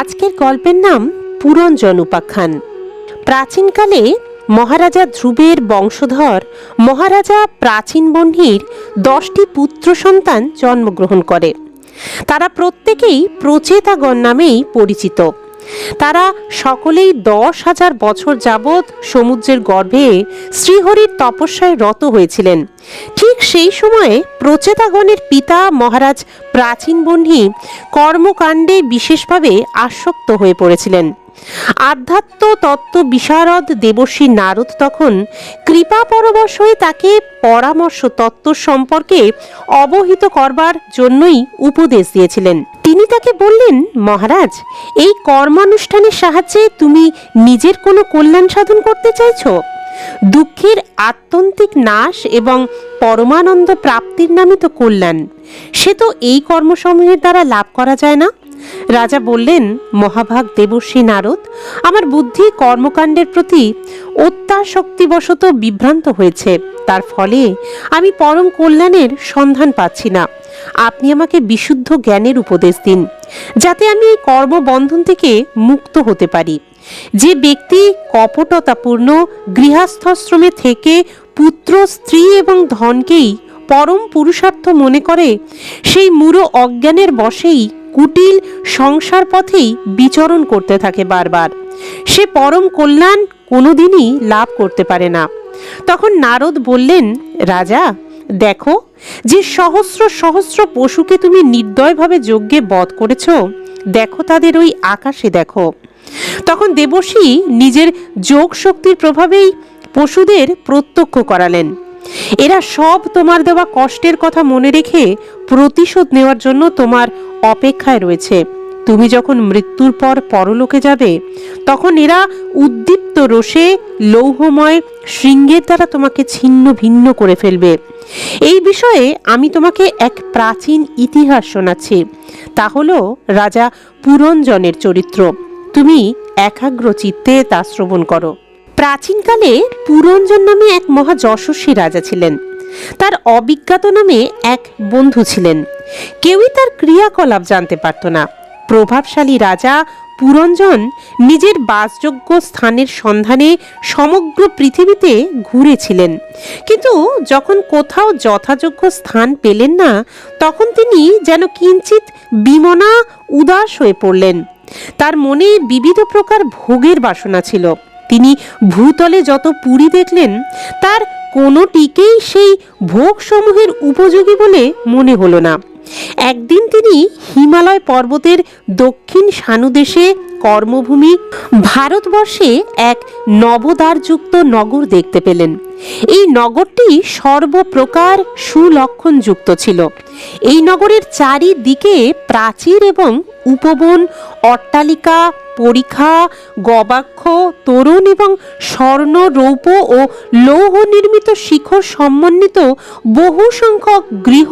আজকের গল্পের নাম পুরঞ্জন উপাখ্যান। প্রাচীনকালে মহারাজা ধ্রুবের বংশধর মহারাজা প্রাচীন বহ্নির 10টি পুত্র সন্তান জন্মগ্রহণ করে। তারা প্রত্যেকেই প্রচেতাগণ নামেই পরিচিত। তারা সকলেই 10,000 বছর যাবৎ সমুদ্রের গর্ভে শ্রীহরির তপস্যায় রত হয়েছিলেন। ঠিক সেই সময়ে প্রচেতাগণের পিতা মহারাজ প্রাচীন বহ্নি কর্মকাণ্ডে বিশেষভাবে আসক্ত হয়ে পড়েছিলেন। আধ্যাত্ম তত্ত্ব বিশারদ দেবর্ষি নারদ তখন কৃপা পরবশ হয়ে তাকে পরামর্শ তত্ত্ব সম্পর্কে অবহিত করবার জন্যই উপদেশ দিয়েছিলেন। তিনি তাকে বললেন, মহারাজ, এই কর্মানুষ্ঠানের সাহায্যে তুমি নিজের কোনো কল্যাণ সাধন করতে চাইছ? দুঃখের আত্যন্তিক নাশ এবং পরমানন্দ প্রাপ্তির নামই তো কল্যাণ। সে তো এই কর্মসমূহের দ্বারা লাভ করা যায় না। রাজা বললেন, মহাভাগ দেবর্ষি নারদ, আমার বুদ্ধি কর্মকাণ্ডের প্রতি অত্যাসক্তিবশত বিভ্রান্ত হয়েছে। তার ফলে আমি পরম কল্যাণের সন্ধান পাচ্ছি না। আপনি আমাকে বিশুদ্ধ জ্ঞানের উপদেশ দিন, যাতে আমি এই কর্মবন্ধন থেকে মুক্ত হতে পারি। যে ব্যক্তি কপটতাপূর্ণ গৃহস্থশ্রমে থেকে পুত্র, স্ত্রী এবং ধনকেই পরম পুরুষার্থ মনে করে, সেই মূঢ় অজ্ঞানের বশেই কুটিল সংসার পথেই বিচরণ করতে থাকে বারবার। সে পরম কল্যাণ কোনোদিনই লাভ করতে পারে না। তখন নারদ বললেন, রাজা, দেখো, যে সহস্র সহস্র পশুকে তুমি নির্দয়ভাবে যজ্ঞে বধ করেছ, দেখো তাদের ওই আকাশে দেখো। তখন দেবর্ষি নিজের যোগ শক্তির প্রভাবেই পশুদের প্রত্যক্ষ করালেন। এরা সব তোমার দেওয়া কষ্টের কথা মনে রেখে প্রতিশোধ নেওয়ার জন্য তোমার অপেক্ষায় রয়েছে। তুমি যখন মৃত্যুর পর পরলোকে যাবে, তখন এরা উদ্দীপ্ত রোষে লৌহময় শৃঙ্গের দ্বারা তোমাকে ছিন্ন ভিন্ন করে ফেলবে। এই বিষয়ে আমি তোমাকে এক প্রাচীন ইতিহাস শোনাচ্ছি। তা হলো রাজা পুরঞ্জনের চরিত্র। তুমি একাগ্র চিত্তে তা শ্রবণ করো। প্রাচীনকালে পুরঞ্জন নামে এক মহা যশস্বী রাজা ছিলেন। তার অবিজ্ঞাত নামে এক বন্ধু ছিলেন। কেউই তার ক্রিয়াকলাপ জানতে পারত না। প্রভাবশালী রাজা পুরঞ্জন নিজের বাসযোগ্য স্থানের সন্ধানে সমগ্র পৃথিবীতে ঘুরেছিলেন, কিন্তু যখন কোথাও যথাযোগ্য স্থান পেলেন না, তখন তিনি যেন কিঞ্চিত বিমনা উদাস হয়ে পড়লেন। তার মনে বিবিধ প্রকার ভোগের বাসনা ছিল। তিনি ভূতলে যত পুরী দেখলেন, তার কোনোটিকেই সেই ভোগসমূহের উপযোগী বলে মনে হলো না। একদিন তিনি হিমালয় পর্বতের দক্ষিণ সানুদেশে কর্মভূমি ভারতবর্ষে এক নবদ্বারযুক্ত নগর দেখতে পেলেন। এই নগরটি সর্বপ্রকার সুলক্ষণযুক্ত ছিল। এই নগরের চারিদিকে প্রাচীর এবং উপবন, অট্টালিকা, পরিখা, গবাক্ষ, তোরণ এবং স্বর্ণ, রৌপ্য ও লৌহ নির্মিত শিখর সমন্বিত বহু সংখ্যক গৃহ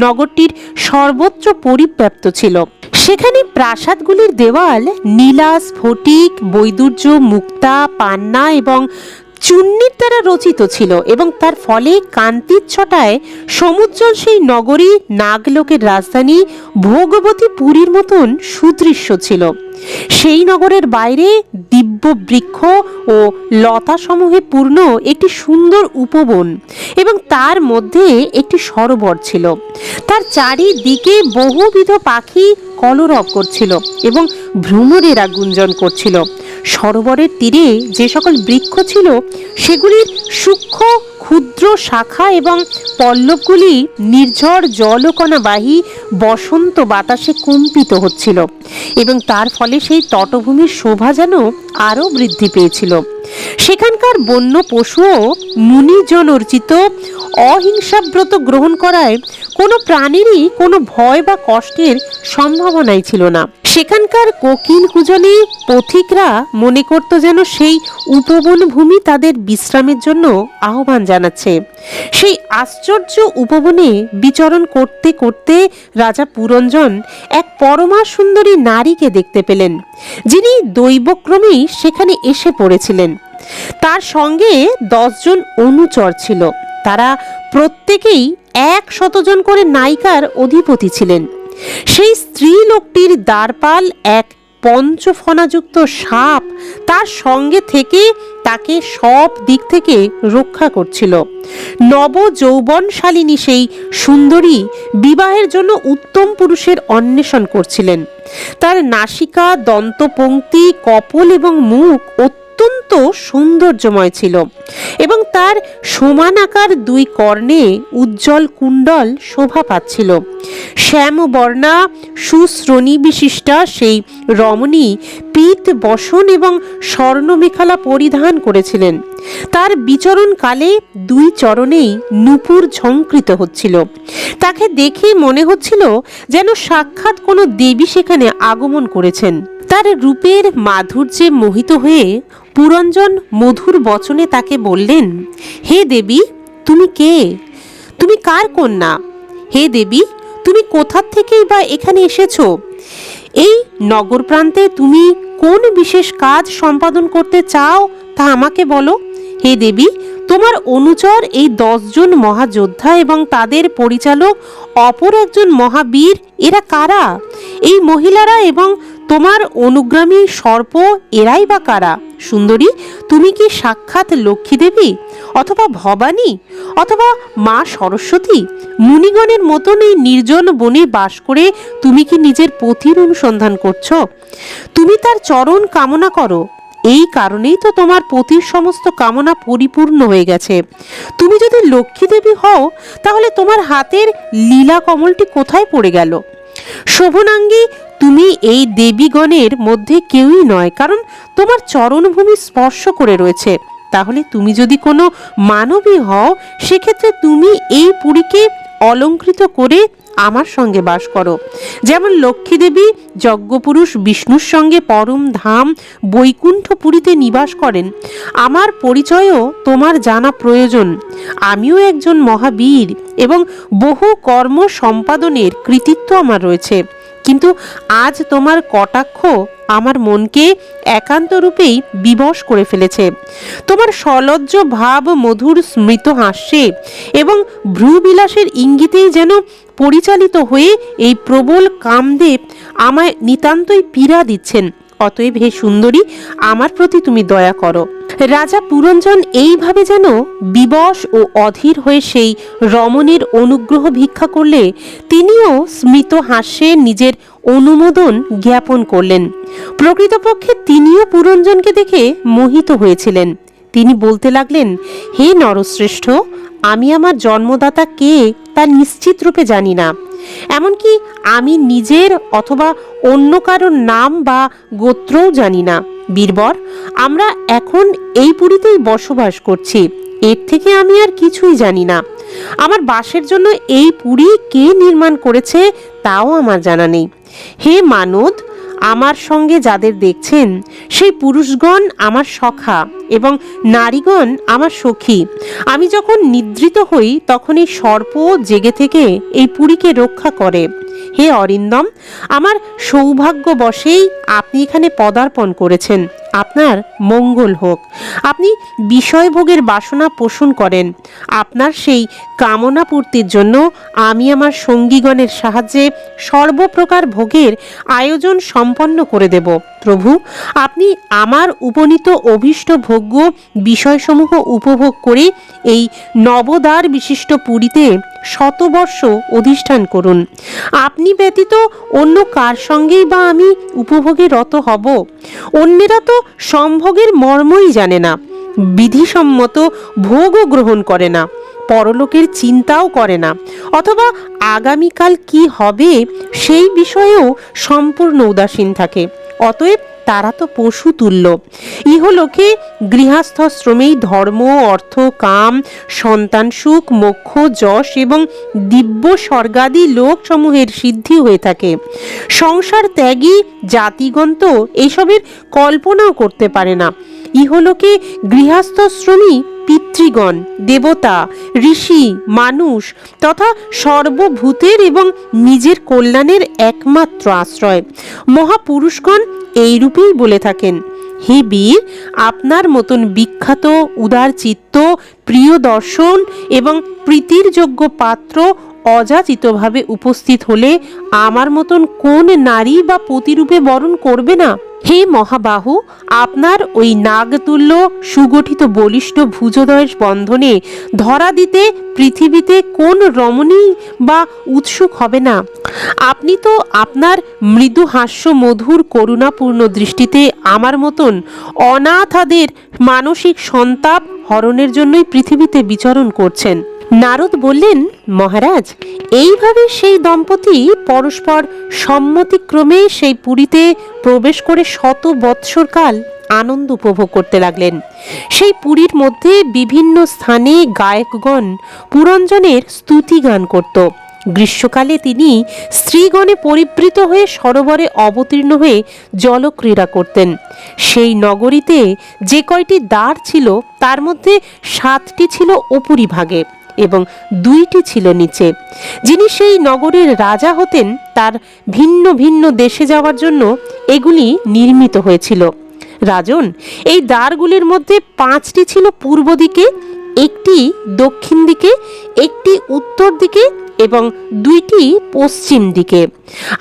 নগরটির সর্বত্র পরিব্যাপ্ত ছিল। সেখানে প্রাসাদগুলির দেওয়াল নীলা, স্ফটিক, বৈদুর্য, মুক্তা, পান্না এবং চূর্ণির দ্বারা রচিত ছিল, এবং তার ফলে কান্তির ছটায় সমুজ্জ্বল সেই নগরী নাগলোকের রাজধানী ভোগবতী পুরীর মতন সুদৃশ্য ছিল। সেই নগরের বাইরে দিব্য বৃক্ষ ও লতাসমূহে পূর্ণ একটি সুন্দর উপবন, এবং তার মধ্যে একটি সরোবর ছিল। তার চারিদিকে বহুবিধ পাখি কলরব করছিল এবং ভ্রমরেরা গুঞ্জন করছিল। সরোবরের তীরে যে সকল বৃক্ষ ছিল, সেগুলির সূক্ষ্ম ক্ষুদ্র শাখা এবং পল্লবগুলি নির্ঝর জলকণাবাহী বসন্ত বাতাসে কম্পিত হচ্ছিল, এবং তার ফলে সেই তটভূমির শোভা যেন আরও বৃদ্ধি পেয়েছিল। সেখানকার বন্য পশুও মুনিজন অর্চিত অহিংসাব্রত গ্রহণ করায় কোনো প্রাণীরই কোনো ভয় বা কষ্টের সম্ভাবনাই ছিল না। সেখানকার কোকিল কুজনে পথিকরা মনে করত যেন সেই উপবন ভূমি তাদের বিশ্রামের জন্য আহ্বান জানাচ্ছে। সেই আশ্চর্য উপবনে বিচরণ করতে করতে রাজা পুরঞ্জন এক পরমা সুন্দরী নারীকে দেখতে পেলেন, যিনি দৈবক্রমেই সেখানে এসে পড়েছিলেন। তার সঙ্গে 10 জন অনুচর ছিল। তারা প্রত্যেকেই 100 জন করে নায়িকার অধিপতি ছিলেন। সেই স্ত্রী লোকটির দ্বারপাল এক পঞ্চফণাযুক্ত সাপ তার সঙ্গে থেকে তাকে সব দিক থেকে রক্ষা করছিল। নব যৌবনশালিনী সেই সুন্দরী বিবাহের জন্য উত্তম পুরুষের অন্বেষণ করছিলেন। তার নাসিকা, দন্তপংক্তি, কপোল এবং মুখ অত্যন্ত সৌন্দর্যময় ছিল এবং তার সমান আকার দুই কর্ণে উজ্জ্বল কুণ্ডল শোভা পাচ্ছিল। শ্যামবর্ণা সুশ্রোণী বিশিষ্টা সেই রমণী পীত বসন এবং স্বর্ণমেখলা পরিধান করেছিলেন। তার বিচরণকালে দুই চরণেই নূপুর ঝঙ্কৃত হচ্ছিল। তাকে দেখে মনে হচ্ছিল যেন সাক্ষাৎ কোনো দেবী সেখানে আগমন করেছেন। তার রূপের মাধুর্যে মোহিত হয়ে পুরঞ্জন মধুর বচনে তাকে বললেন, হে দেবী, তুমি কে? তুমি কার কন্যা? হে দেবী, তুমি কোথা থেকেই বা এখানে এসেছো? এই নগর প্রান্তে তুমি কোন বিশেষ কাজ সম্পাদন করতে চাও তা আমাকে বলো। হে দেবী, তোমার অনুচর এই 10 জন মহাযোদ্ধা এবং তাদের পরিচালক অপর একজন মহাবীর, এরা কারা? এই মহিলারা এবং তোমার অনুগ্রামী সর্প, এরাই বা কারা? সুন্দরী, তুমি কি সাক্ষাৎ লক্ষ্মী দেবী, অথবা ভবানী, অথবা মা সরস্বতী? মুনিগণের মতন এই নির্জন বনে বাস করে তুমি কি নিজের পতির অনুসন্ধান করছো? তুমি তার চরণ কামনা করো, এই কারণেই তো তোমার পতির সমস্ত কামনা পরিপূর্ণ হয়ে গেছে। তুমি যদি লক্ষ্মী দেবী হও, তাহলে তোমার হাতের লীলা কমলটি কোথায় পড়ে গেল? শোভনাঙ্গী, তুমি এই দেবীগণের মধ্যে কেউই নয়, কারণ তোমার চরণভূমি স্পর্শ করে রয়েছে। তাহলে তুমি যদি কোনো মানবী হও, সেক্ষেত্রে তুমি এই পুরীকে অলঙ্কৃত করে আমার সঙ্গে বাস করো। যেমন লক্ষ্মী দেবী যজ্ঞপুরুষ বিষ্ণুর সঙ্গে পরম ধাম বৈকুণ্ঠপুরীতে নিবাস করেন, আমার পরিচয়ও তোমার জানা প্রয়োজন। আমিও একজন মহাবীর এবং বহু কর্ম সম্পাদনের কৃতিত্ব আমার রয়েছে, কিন্তু আজ তোমার কটাক্ষ আমার মনকে একান্ত রূপেই বিবশ করে ফেলেছে। তোমার সলজ্জ ভাব, মধুর স্মৃত হাস্যে এবং ভ্রুবিলাসের ইঙ্গিতেই যেন পরিচালিত হয়ে এই প্রবল কামদেব আমায় নিতান্তই পীড়া দিচ্ছেন। অতএব হে সুন্দরী, আমার প্রতি তুমি দয়া করো। রাজা পুরঞ্জন এইভাবে যেন বিবশ ও অধীর হয়ে সেই রমণীর অনুগ্রহ ভিক্ষা করলে তিনিও স্মিত হাস্যে নিজের অনুমোদন জ্ঞাপন করলেন। প্রকৃতপক্ষে তিনিও পুরঞ্জনকে দেখে মোহিত হয়েছিলেন। তিনি বলতে লাগলেন, হে নরশ্রেষ্ঠ, আমি আমার জন্মদাতা কে তা নিশ্চিত রূপে জানি না। এমনকি আমি নিজের অথবা অন্য কারোর নাম বা গোত্রও জানি না। বীরবর, আমরা এখন এই পুরীতেই বসবাস করছি, এর থেকে আমি আর কিছুই জানি না। আমার বাসের জন্য এই পুরী কে নির্মাণ করেছে তাও আমার জানা নেই। হে মানদ, আমার সঙ্গে যাদের দেখছেন সেই পুরুষগণ আমার সখা এবং নারীগণ আমার সখী। আমি যখন নিদ্রিত হই তখন এই সর্প জেগে থেকে এই পুরীকে রক্ষা করে। হে অরিন্দম, আমার সৌভাগ্যবশেই আপনি এখানে পদার্পণ করেছেন, আপনার মঙ্গল হোক। আপনি বিষয়ভোগের বাসনা পোষণ করেন, আপনার সেই কামনা পূর্তির জন্য আমি আমার সঙ্গীগণের সাহায্যে সর্বপ্রকার ভোগের আয়োজন সম্পন্ন করে দেব। প্রভু, আপনি আমার উপনীত অভীষ্ট ভোগ্য বিষয়সমূহ উপভোগ করে এই নবদ্বার বিশিষ্ট পুরীতে শতবর্ষ অধিষ্ঠান করুন। আপনি ব্যতীত অন্য কার সঙ্গেই বা আমি উপভোগে রত হব? অন্যেরা তো সম্ভোগের মর্মই জানে না, বিধিসম্মত ভোগও গ্রহণ করে না, পরলোকের চিন্তাও করে না, অথবা আগামীকাল কি হবে সেই বিষয়েও সম্পূর্ণ উদাসীন থাকে। অতএব তারা তো পশু তুল্য। ইহলোকে গৃহস্থশ্রমেই ধর্ম, অর্থ, কাম, সন্তান সুখ, মোক্ষ, যশ এবং দিব্য স্বর্গাদি লোকসমূহের সিদ্ধি হয়ে থাকে। সংসার ত্যাগী জাতিগণ তো এইসবের কল্পনাও করতে পারে না। ইহলোকে গৃহস্থশ্রমী পিতৃগণ, দেবতা, ঋষি, মানুষ তথা সর্বভূতের এবং নিজের কল্যাণের একমাত্র আশ্রয়। মহাপুরুষগণ এইরূপেই বলে থাকেন। হে বীর, আপনার মতন বিখ্যাত, উদার চিত্ত, প্রিয় দর্শন এবং প্রীতির যোগ্য পাত্র অযাচিতভাবে উপস্থিত হলে আমার মতন কোন নারী বা পতিরূপে বরণ করবে না? হে মহাবাহু, আপনার ওই নাগতুল্য সুগঠিত বলিষ্ঠ ভুজদয়ের বন্ধনে ধরা দিতে পৃথিবীতে কোন রমণী বা উৎসুক হবে না? আপনি তো আপনার মৃদু হাস্য মধুর করুণাপূর্ণ দৃষ্টিতে আমার মতন অনাথাদের মানসিক সন্তাপ হরণের জন্যই পৃথিবীতে বিচরণ করছেন। নারদ বললেন, মহারাজ, এইভাবে সেই দম্পতি পরস্পর সম্মতিক্রমে সেই পুরীতে প্রবেশ করে শত বৎসরকাল আনন্দ উপভোগ করতে লাগলেন। সেই পুরীর মধ্যে বিভিন্ন স্থানে গায়কগণ পুরঞ্জনের স্তুতি গান করত। গ্রীষ্মকালে তিনি স্ত্রীগণে পরিবৃত হয়ে সরোবরে অবতীর্ণ হয়ে জলক্রীড়া করতেন। সেই নগরীতে যে কয়টি দ্বার ছিল তার মধ্যে 7টি ছিল উপরিভাগে এবং 2টি ছিল নিচে। যিনি সেই নগরের রাজা হতেন তার ভিন্ন ভিন্ন দেশে যাওয়ার জন্য এগুলি নির্মিত হয়েছিল। রাজন, এই দ্বারগুলির মধ্যে 5টি ছিল পূর্ব দিকে, একটি দক্ষিণ দিকে, একটি উত্তর দিকে এবং 2টি পশ্চিম দিকে।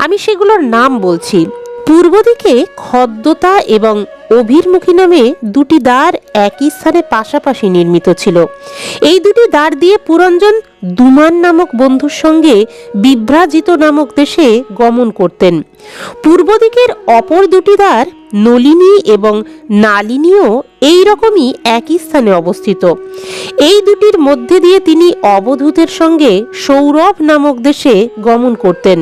আমি সেগুলোর নাম বলছি। পূর্ব দিকে খদ্দতা এবং অভির্মুখী নামে 2টি দ্বার একই স্থানে পাশাপাশি নির্মিত ছিল। এই 2টি দ্বার দিয়ে পুরঞ্জন দুমান নামক বন্ধুর সঙ্গে বিভ্রাজিত নামক দেশে গমন করতেন। পূর্ব দিকের অপর 2টি দ্বার নলিনী এবং নালিনীও এই রকমই একই স্থানে অবস্থিত। এই 2টির মধ্যে দিয়ে তিনি অবধূতের সঙ্গে সৌরভ নামক দেশে গমন করতেন।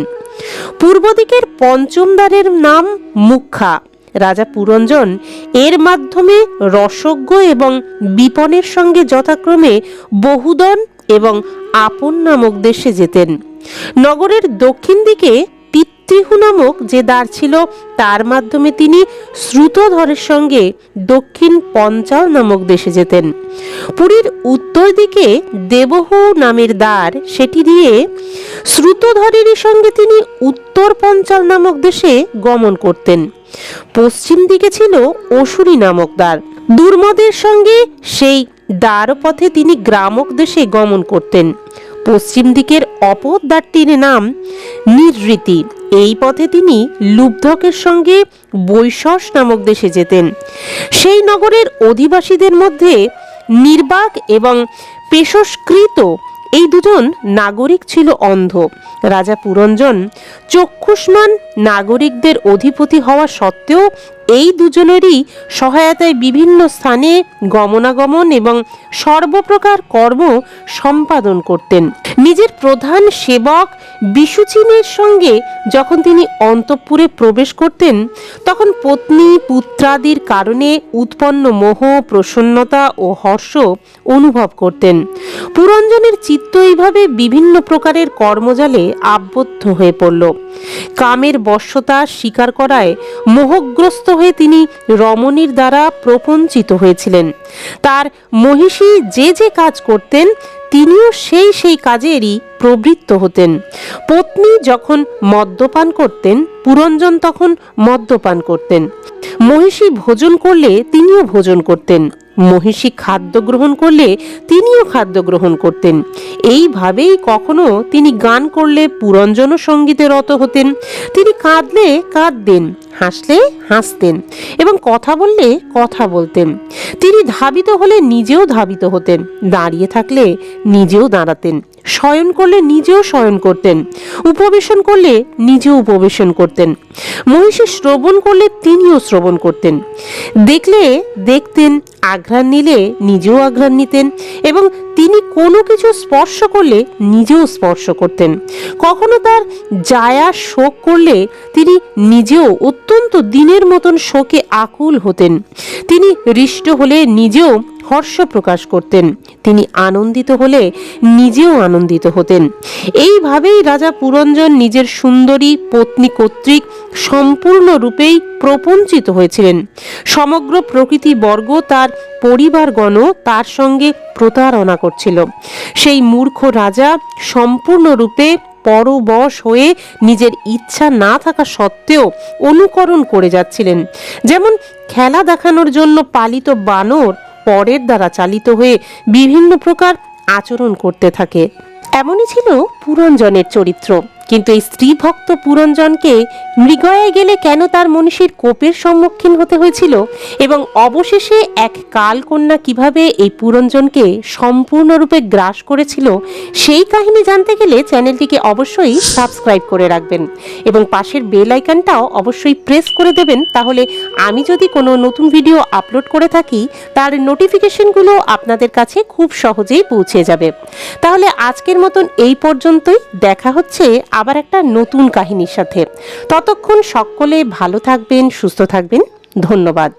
পূর্ব দিকের 5ম দ্বারের নাম মুখ্যা। রাজা পুরঞ্জন এর মাধ্যমে রসজ্ঞ এবং বিপনের সঙ্গে যথাক্রমে বহুদন এবং আপন নামক দেশে যেতেন। নগরের দক্ষিণ দিকে পিতৃহু নামক যে দ্বার ছিল তার মাধ্যমে তিনি শ্রুতধরের সঙ্গে দক্ষিণ পঞ্চাল নামক দেশে যেতেন। পুরীর উত্তর দিকে দেবহু নামের দ্বার, সেটি দিয়ে শ্রুতধরেরই সঙ্গে তিনি উত্তর পঞ্চাল নামক দেশে গমন করতেন। পশ্চিম দিকে ছিল অসুরী নামক দ্বার। দুর্মদের সঙ্গে সেই দ্বার পথে তিনি গ্রামক দেশে গমন করতেন। পশ্চিম দিকের অপর দ্বারটির নাম নিরৃতি। এই পথে তিনি লুব্ধকের সঙ্গে বৈশস নামক দেশে যেতেন। সেই নগরের অধিবাসীদের মধ্যে নির্বাক এবং পেশস্কৃত এই 2জন নাগরিক ছিল অন্ধ। রাজা পুরঞ্জন চক্ষুষ্মান নাগরিকদের অধিপতি হওয়া সত্ত্বেও এই 2জনেরই সহায়তায় বিভিন্ন স্থানে গমনাগমন এবং সর্বপ্রকার কর্ম সম্পাদন করতেন। নিজের প্রধান সেবক বিশুচিনের সঙ্গে যখন তিনি অন্তঃপুরে প্রবেশ করতেন তখন পত্নী পুত্রাদির কারণে উৎপন্ন মোহ, প্রসন্নতা ও হর্ষ অনুভব করতেন। পুরঞ্জনের চিত্ত এইভাবে বিভিন্ন প্রকারের কর্মজালে আবদ্ধ হয়ে পড়ল। কামের বশ্যতা স্বীকার করায় মোহগ্রস্ত হয়ে তিনি রমণীর দ্বারা প্রপঞ্চিত হয়েছিলেন। তার মহিষী যে যে কাজ করতেন তিনিও সেই কাজেরই প্রবৃত্ত হতেন। পত্নী যখন মদ্যপান করতেন পুরঞ্জন তখন মদ্যপান করতেন। মহিষী ভোজন করলে তিনিও ভোজন করতেন। মহিষী খাদ্য গ্রহণ করলে তিনিও খাদ্য গ্রহণ করতেন। এইভাবেই কখনো তিনি গান করলে পুরঞ্জনও সঙ্গীতে রত হতেন। তিনি কাঁদলে কাঁদতেন, হাসলে হাসতেন এবং কথা বললে কথা বলতেন। তিনি ধাবিত হলে নিজেও ধাবিত হতেন, দাঁড়িয়ে থাকলে নিজেও দাঁড়াতেন, শয়ন করলে নিজেও শয়ন করতেন, উপবেশন করলে নিজেও উপবেশন করতেন। মহিষী শ্রবণ করলে তিনিও শ্রবণ করতেন, দেখলে দেখতেন, আঘ্রাণ নিলে নিজেও আঘ্রাণ নিতেন এবং তিনি কোনো কিছু স্পর্শ করলে নিজেও স্পর্শ করতেন। কখনো তার জায়া শোক করলে তিনি নিজেও অত্যন্ত দিনের মতন শোকে আকুল হতেন। তিনি হৃষ্ট হলে নিজেও হর্ষ প্রকাশ করতেন, তিনি আনন্দিত হলে নিজেও আনন্দিত হতেন। এইভাবেই রাজা পুরঞ্জন নিজের সুন্দরী পত্নী কর্তৃক সম্পূর্ণরূপেই প্রপঞ্চিত হয়েছিলেন। সমগ্র প্রকৃতি বর্গ, তার পরিবারগণও তার সঙ্গে প্রতারণা করছিল। সেই মূর্খ রাজা সম্পূর্ণরূপে পরবশ হয়ে নিজের ইচ্ছা না থাকা সত্ত্বেও অনুকরণ করে যাচ্ছিলেন। যেমন খেলা দেখানোর জন্য পালিত বানর পরের দ্বারা চালিত হয়ে বিভিন্ন প্রকার আচরণ করতে থাকে। এমনই ছিল পুরঞ্জনের চরিত্র। কিন্তু এই স্ত্রী ভক্ত পুরঞ্জনকে মৃগয়ায় গেলে কেন তার মনীষীর কোপের সম্মুখীন হতে হয়েছিল এবং অবশেষে এক কালকন্যা কিভাবে এই পুরঞ্জনকে সম্পূর্ণরূপে গ্রাস করেছিল, সেই কাহিনী জানতে গেলে চ্যানেলটিকে অবশ্যই সাবস্ক্রাইব করে রাখবেন এবং পাশের বেল আইকনটাও অবশ্যই প্রেস করে দেবেন। তাহলে আমি যদি কোনো নতুন ভিডিও আপলোড করে থাকি তার নোটিফিকেশনগুলো আপনাদের কাছে খুব সহজেই পৌঁছে যাবে। তাহলে আজকের মতন এই পর্যন্তই। দেখা হচ্ছে আবার একটা নতুন কাহিনীর সাথে। ততক্ষণ সকলে ভালো থাকবেন, সুস্থ থাকবেন। ধন্যবাদ।